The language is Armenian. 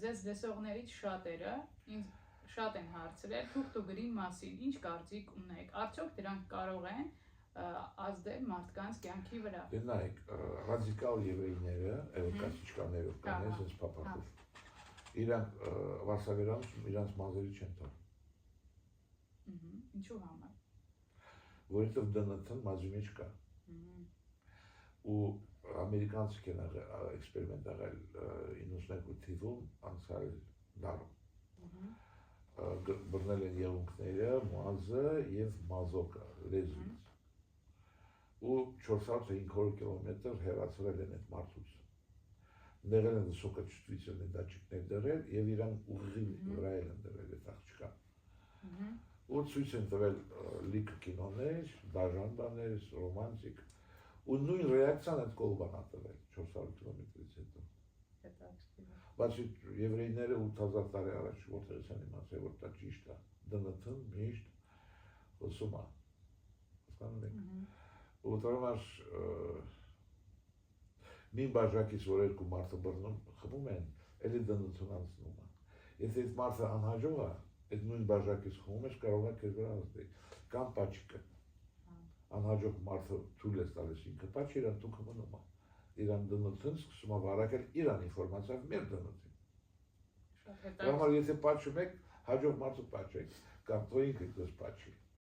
ձեզ լսողներից շատերը ինձ շատ են հարցրել թուղթուգրի մասին, ինչ կարծիք ունեք, արդյոք դրանք կարող են ազդել մարդկանց կյանքի վրա։ Դե նայեք, ռադիկալ եվրեյները, կասիչկաներով կանես, այս փափախով, իրանք վարսավերանցում իրանց մազերի չեն տալ։ Ինչու համար։ Որովհետև ԴՆԹ-ն մազի մեջ կա։ Ու ամերիկանցիք են էքսպերիմենտ աղել 92 թիվում անցյալ դարում։ Բռնել են եղունգները, մազը և մազոկը լեզվից։ Ու 400-500 կիլոմետր հեռացրել են այդ մարդուց։ Դեղել են վսոկաչուտվիցիոնի դատчикներ դրել և իրան ուղղի վրա են դրել այդ աղջկան։ Ու ցույց են տվել լիքը կինոներ, դաժան բաներ, ռոմանտիկ, ու նույն ռեակցիան այդ կոլբան ա տվել 400 կիլոմետրից հետո։ Բացի եվրեյները 8000 տարի առաջ որտեղից են իմացել, որ դա ճիշտ է, ԴՆԹ-ն միշտ խոսում է, հասկանում եք։ Ու դրամաշ մի բաժակից որ երկու մարդը բռնում խմում են, էլի ԴՆԹ-ն անցնում է։ Եթե այդ մարդը անհաջող է, այդ նույն բաժակից խմում ես, կարող է քեզ վրա ազդել, կամ պաչիկը։ Անհաջող մարդը թույլ ես տալիս ինքը պաչ իրան դուք մնում է։ Իրան ԴՆԹ-ն սկսում է վարակել իրան ինֆորմացիայով մեր ԴՆԹ-ին։ Դրա համար եթե պաչում եք, հաջող մարդու պաչեք, կամ թող ինքը ձեզ պաչի։